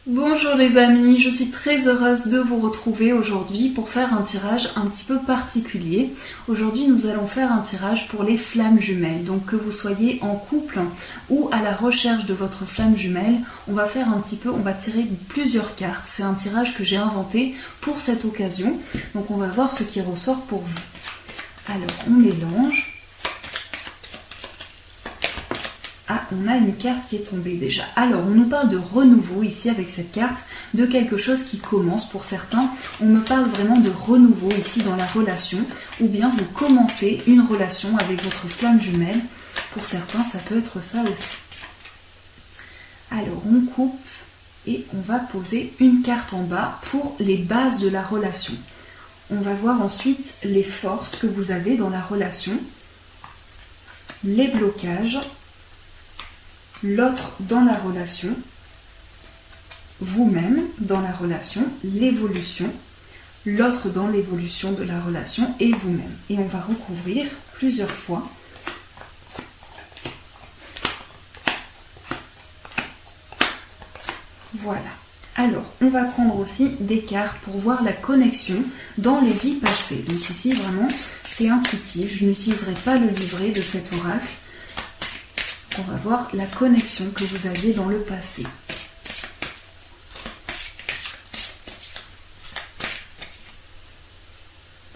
Bonjour les amis, je suis très heureuse de vous retrouver aujourd'hui pour faire un tirage un petit peu particulier. Aujourd'hui nous allons faire un tirage pour les flammes jumelles, donc que vous soyez en couple ou à la recherche de votre flamme jumelle, on va tirer plusieurs cartes. C'est un tirage que j'ai inventé pour cette occasion, donc on va voir ce qui ressort pour vous. Alors on mélange. Ah, on a une carte qui est tombée déjà. Alors, on nous parle de renouveau ici avec cette carte, de quelque chose qui commence pour certains. On me parle vraiment de renouveau ici dans la relation, ou bien vous commencez une relation avec votre flamme jumelle. Pour certains, ça peut être ça aussi. Alors, on coupe et on va poser une carte en bas pour les bases de la relation. On va voir ensuite les forces que vous avez dans la relation, les blocages, l'autre dans la relation, vous-même dans la relation, l'évolution, l'autre dans l'évolution de la relation et vous-même. Et on va recouvrir plusieurs fois. Voilà. Alors, on va prendre aussi des cartes pour voir la connexion dans les vies passées. Donc ici, vraiment, c'est intuitif. Je n'utiliserai pas le livret de cet oracle. On va voir la connexion que vous aviez dans le passé.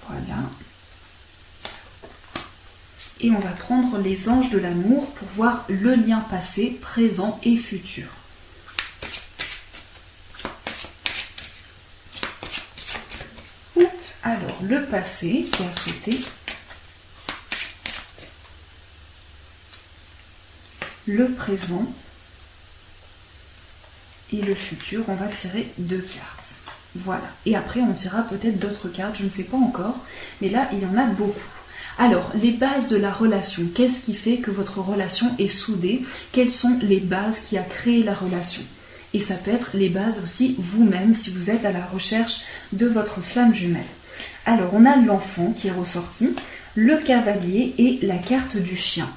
Voilà. Et on va prendre les anges de l'amour pour voir le lien passé, présent et futur. Alors, le passé qui a sauté. Le présent et le futur, on va tirer 2 cartes. Voilà. Et après, on tirera peut-être d'autres cartes, je ne sais pas encore. Mais là, il y en a beaucoup. Alors, les bases de la relation. Qu'est-ce qui fait que votre relation est soudée? Quelles sont les bases qui a créé la relation? Et ça peut être les bases aussi vous-même, si vous êtes à la recherche de votre flamme jumelle. Alors, on a l'enfant qui est ressorti, le cavalier et la carte du chien.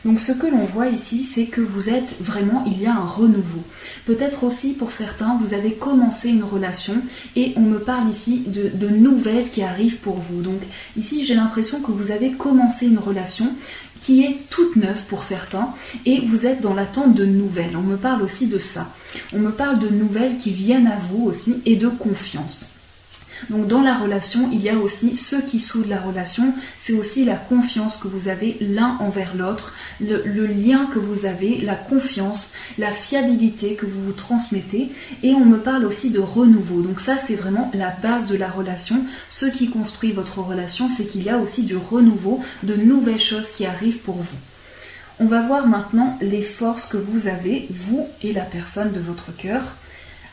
Donc ce que l'on voit ici, c'est que vous êtes vraiment, il y a un renouveau. Peut-être aussi pour certains, vous avez commencé une relation et on me parle ici de nouvelles qui arrivent pour vous. Donc ici, j'ai l'impression que vous avez commencé une relation qui est toute neuve pour certains et vous êtes dans l'attente de nouvelles. On me parle aussi de ça. On me parle de nouvelles qui viennent à vous aussi et de confiance. Donc dans la relation, il y a aussi ce qui soudent la relation, c'est aussi la confiance que vous avez l'un envers l'autre, le lien que vous avez, la confiance, la fiabilité que vous vous transmettez. Et on me parle aussi de renouveau. Donc ça, c'est vraiment la base de la relation. Ce qui construit votre relation, c'est qu'il y a aussi du renouveau, de nouvelles choses qui arrivent pour vous. On va voir maintenant les forces que vous avez, vous et la personne de votre cœur.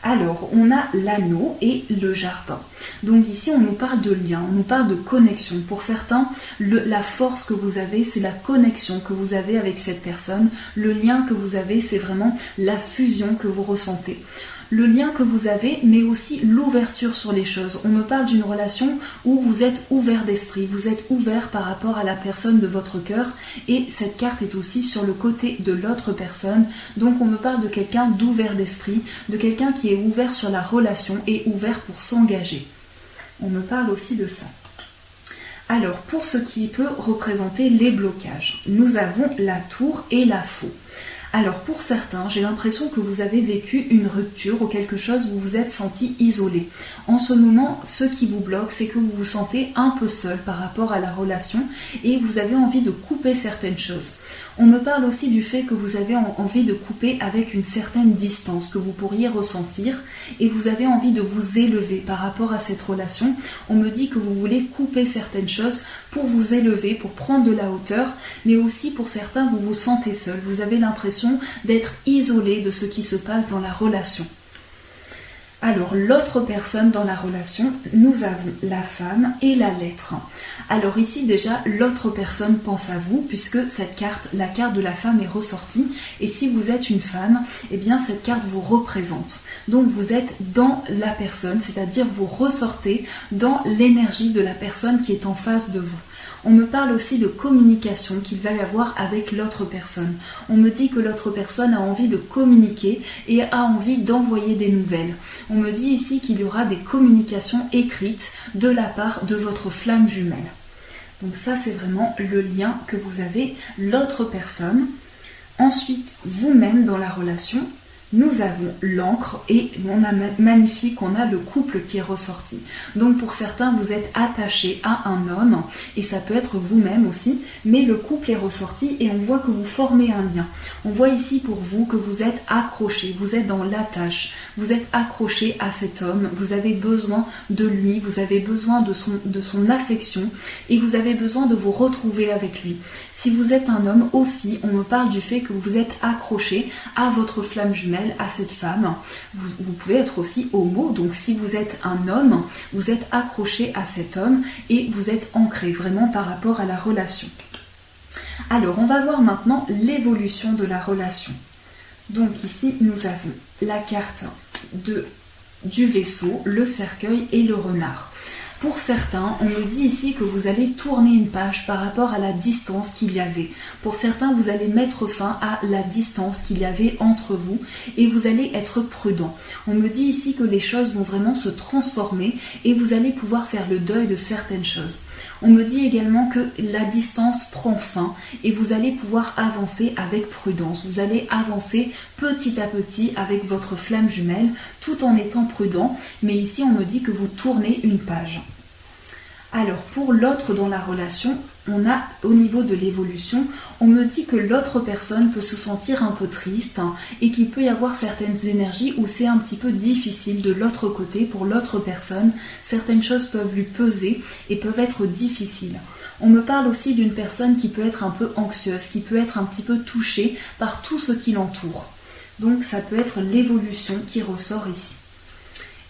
Alors, on a l'anneau et le jardin. Donc ici, on nous parle de lien, on nous parle de connexion. Pour certains, la force que vous avez, c'est la connexion que vous avez avec cette personne. Le lien que vous avez, c'est vraiment la fusion que vous ressentez. Le lien que vous avez, mais aussi l'ouverture sur les choses. On me parle d'une relation où vous êtes ouvert d'esprit, vous êtes ouvert par rapport à la personne de votre cœur et cette carte est aussi sur le côté de l'autre personne. Donc on me parle de quelqu'un d'ouvert d'esprit, de quelqu'un qui est ouvert sur la relation et ouvert pour s'engager. On me parle aussi de ça. Alors, pour ce qui peut représenter les blocages, nous avons la tour et la faux. Alors pour certains, j'ai l'impression que vous avez vécu une rupture ou quelque chose où vous vous êtes senti isolé. En ce moment, ce qui vous bloque, c'est que vous vous sentez un peu seul par rapport à la relation et vous avez envie de couper certaines choses. On me parle aussi du fait que vous avez envie de couper avec une certaine distance que vous pourriez ressentir et vous avez envie de vous élever par rapport à cette relation. On me dit que vous voulez couper certaines choses pour vous élever, pour prendre de la hauteur, mais aussi pour certains, vous vous sentez seul. Vous avez l'impression d'être isolé de ce qui se passe dans la relation. Alors, l'autre personne dans la relation, nous avons la femme et la lettre. Alors ici, déjà, l'autre personne pense à vous, puisque cette carte, la carte de la femme est ressortie. Et si vous êtes une femme, eh bien, cette carte vous représente. Donc, vous êtes dans la personne, c'est-à-dire vous ressortez dans l'énergie de la personne qui est en face de vous. On me parle aussi de communication qu'il va y avoir avec l'autre personne. On me dit que l'autre personne a envie de communiquer et a envie d'envoyer des nouvelles. On me dit ici qu'il y aura des communications écrites de la part de votre flamme jumelle. Donc ça, c'est vraiment le lien que vous avez, l'autre personne. Ensuite, vous-même dans la relation, nous avons l'encre et on a magnifique, on a le couple qui est ressorti. Donc pour certains, vous êtes attaché à un homme et ça peut être vous-même aussi, mais le couple est ressorti et on voit que vous formez un lien. On voit ici pour vous que vous êtes accroché, vous êtes dans l'attache, vous êtes accroché à cet homme, vous avez besoin de lui, vous avez besoin de son affection et vous avez besoin de vous retrouver avec lui. Si vous êtes un homme aussi, on me parle du fait que vous êtes accroché à votre flamme jumelle, à cette femme. Vous pouvez être aussi homo, donc si vous êtes un homme, vous êtes accroché à cet homme et vous êtes ancré vraiment par rapport à la relation. Alors, on va voir maintenant l'évolution de la relation. Donc ici, nous avons la carte du vaisseau, le cercueil et le renard. Pour certains, on me dit ici que vous allez tourner une page par rapport à la distance qu'il y avait. Pour certains, vous allez mettre fin à la distance qu'il y avait entre vous et vous allez être prudent. On me dit ici que les choses vont vraiment se transformer et vous allez pouvoir faire le deuil de certaines choses. On me dit également que la distance prend fin et vous allez pouvoir avancer avec prudence. Vous allez avancer petit à petit avec votre flamme jumelle tout en étant prudent. Mais ici, on me dit que vous tournez une page. Alors pour l'autre dans la relation, on a au niveau de l'évolution, on me dit que l'autre personne peut se sentir un peu triste et qu'il peut y avoir certaines énergies où c'est un petit peu difficile de l'autre côté pour l'autre personne. Certaines choses peuvent lui peser et peuvent être difficiles. On me parle aussi d'une personne qui peut être un peu anxieuse, qui peut être un petit peu touchée par tout ce qui l'entoure. Donc ça peut être l'évolution qui ressort ici.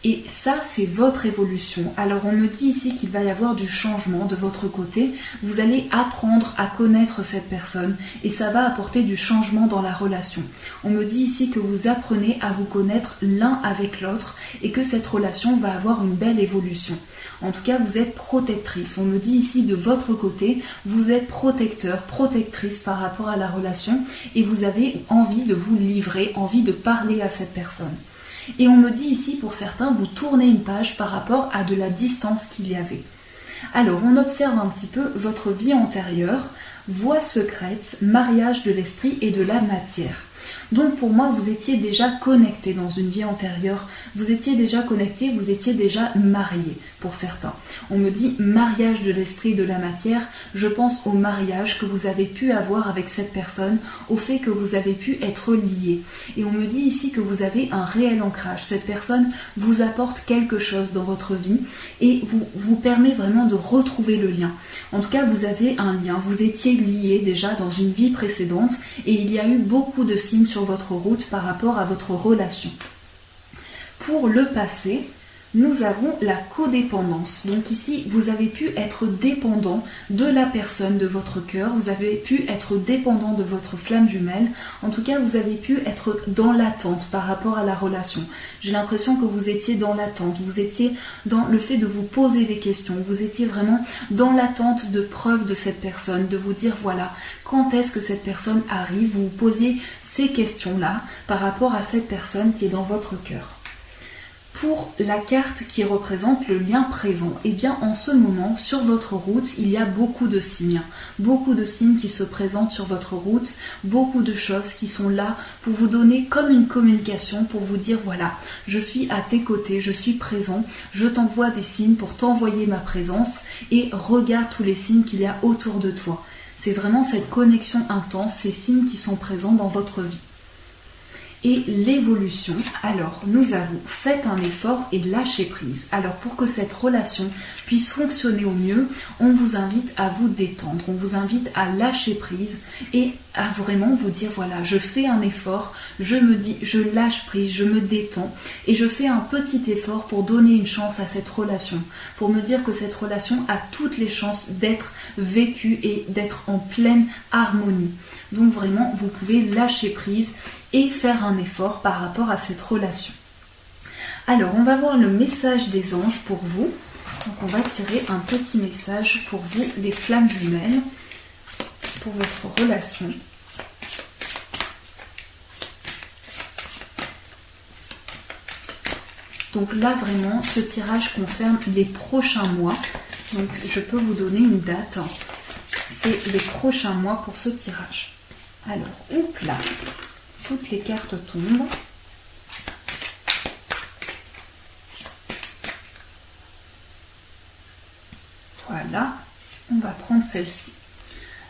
Et ça, c'est votre évolution. Alors, on me dit ici qu'il va y avoir du changement de votre côté. Vous allez apprendre à connaître cette personne et ça va apporter du changement dans la relation. On me dit ici que vous apprenez à vous connaître l'un avec l'autre et que cette relation va avoir une belle évolution. En tout cas, vous êtes protectrice. On me dit ici de votre côté, vous êtes protecteur, protectrice par rapport à la relation et vous avez envie de vous livrer, envie de parler à cette personne. Et on me dit ici, pour certains, vous tournez une page par rapport à de la distance qu'il y avait. Alors, on observe un petit peu votre vie antérieure, voie secrète, mariage de l'esprit et de la matière. Donc pour moi, vous étiez déjà connecté dans une vie antérieure, vous étiez déjà connecté, vous étiez déjà marié pour certains. On me dit mariage de l'esprit et de la matière, je pense au mariage que vous avez pu avoir avec cette personne, au fait que vous avez pu être liés. Et on me dit ici que vous avez un réel ancrage, cette personne vous apporte quelque chose dans votre vie et vous permet vraiment de retrouver le lien. En tout cas, vous avez un lien, vous étiez liés déjà dans une vie précédente et il y a eu beaucoup de signes sur votre route par rapport à votre relation. Pour le passé, nous avons la codépendance. Donc ici, vous avez pu être dépendant de la personne de votre cœur, vous avez pu être dépendant de votre flamme jumelle. En tout cas, vous avez pu être dans l'attente par rapport à la relation. J'ai l'impression que vous étiez dans l'attente, vous étiez dans le fait de vous poser des questions, vous étiez vraiment dans l'attente de preuves de cette personne, de vous dire voilà, quand est-ce que cette personne arrive, vous vous posiez ces questions-là par rapport à cette personne qui est dans votre cœur. Pour la carte qui représente le lien présent, eh bien en ce moment, sur votre route, il y a beaucoup de signes qui se présentent sur votre route, beaucoup de choses qui sont là pour vous donner comme une communication, pour vous dire voilà, je suis à tes côtés, je suis présent, je t'envoie des signes pour t'envoyer ma présence et regarde tous les signes qu'il y a autour de toi. C'est vraiment cette connexion intense, ces signes qui sont présents dans votre vie. Et l'évolution, alors nous avons fait un effort et lâché prise. Alors pour que cette relation puisse fonctionner au mieux, on vous invite à vous détendre, on vous invite à lâcher prise et à vraiment vous dire voilà, je fais un effort, je me dis, je lâche prise, je me détends et je fais un petit effort pour donner une chance à cette relation, pour me dire que cette relation a toutes les chances d'être vécue et d'être en pleine harmonie. Donc vraiment, vous pouvez lâcher prise et faire un effort par rapport à cette relation. Alors, on va voir le message des anges pour vous. Donc on va tirer un petit message pour vous, les flammes jumelles, pour votre relation. Donc là vraiment, ce tirage concerne les prochains mois. Donc je peux vous donner une date. C'est les prochains mois pour ce tirage. Alors, oups là, toutes les cartes tombent. Voilà, on va prendre celle-ci.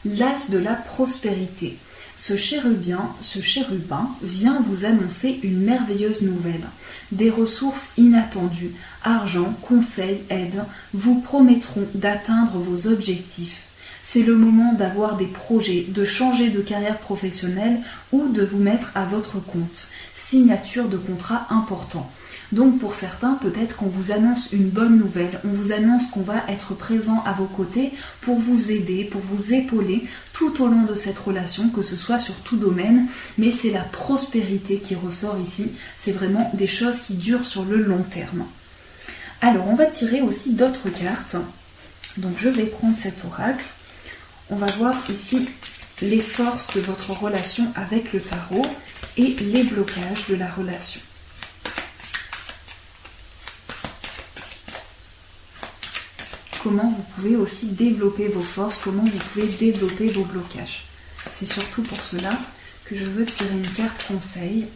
L'as de la prospérité. Ce chérubin vient vous annoncer une merveilleuse nouvelle. Des ressources inattendues, argent, conseils, aide, vous promettront d'atteindre vos objectifs. C'est le moment d'avoir des projets, de changer de carrière professionnelle ou de vous mettre à votre compte. Signature de contrat important. Donc pour certains, peut-être qu'on vous annonce une bonne nouvelle, on vous annonce qu'on va être présent à vos côtés pour vous aider, pour vous épauler tout au long de cette relation, que ce soit sur tout domaine, mais c'est la prospérité qui ressort ici, c'est vraiment des choses qui durent sur le long terme. Alors on va tirer aussi d'autres cartes, donc je vais prendre cet oracle, on va voir ici les forces de votre relation avec le tarot et les blocages de la relation. Comment vous pouvez aussi développer vos forces, comment vous pouvez développer vos blocages. C'est surtout pour cela que je veux tirer une carte conseil.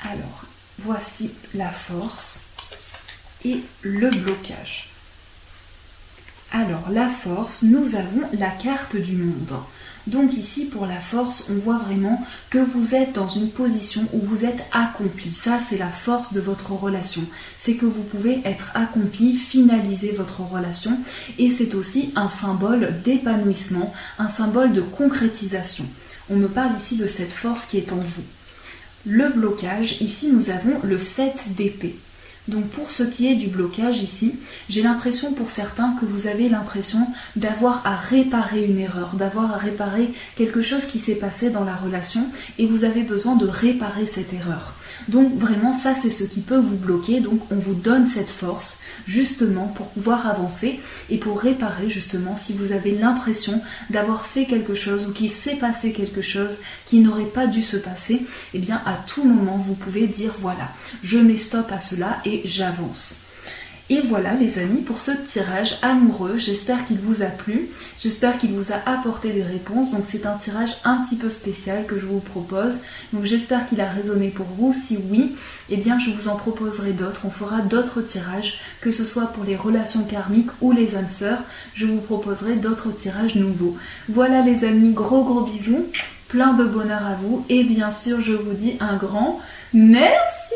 Alors, voici la force et le blocage. Alors, la force, nous avons la carte du monde. Donc ici, pour la force, on voit vraiment que vous êtes dans une position où vous êtes accompli. Ça, c'est la force de votre relation. C'est que vous pouvez être accompli, finaliser votre relation. Et c'est aussi un symbole d'épanouissement, un symbole de concrétisation. On me parle ici de cette force qui est en vous. Le blocage, ici, nous avons le 7 d'épée. Donc pour ce qui est du blocage ici, j'ai l'impression pour certains que vous avez l'impression d'avoir à réparer une erreur, d'avoir à réparer quelque chose qui s'est passé dans la relation et vous avez besoin de réparer cette erreur. Donc vraiment ça c'est ce qui peut vous bloquer, donc on vous donne cette force justement pour pouvoir avancer et pour réparer justement si vous avez l'impression d'avoir fait quelque chose ou qu'il s'est passé quelque chose qui n'aurait pas dû se passer, et bien à tout moment vous pouvez dire voilà, je mets stop à cela et j'avance. Et voilà les amis pour ce tirage amoureux, j'espère qu'il vous a plu, j'espère qu'il vous a apporté des réponses, donc c'est un tirage un petit peu spécial que je vous propose, donc j'espère qu'il a résonné pour vous, si oui, eh bien je vous en proposerai d'autres, on fera d'autres tirages, que ce soit pour les relations karmiques ou les âmes sœurs, je vous proposerai d'autres tirages nouveaux. Voilà les amis, gros bisous, plein de bonheur à vous, et bien sûr je vous dis un grand merci.